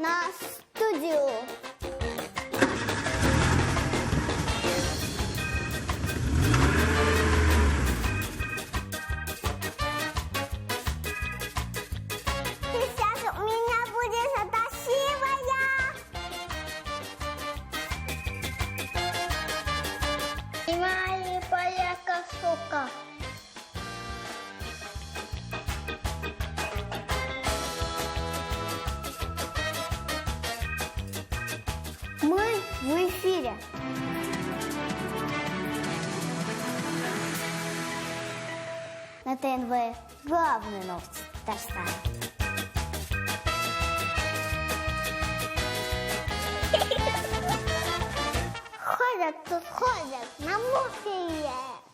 на студію. Сейчас у меня будет красивая. Снимай поляка, сука. Мы в эфире. На ТНВ главные новости Татарстана. Ходят тут, ходят на муфии.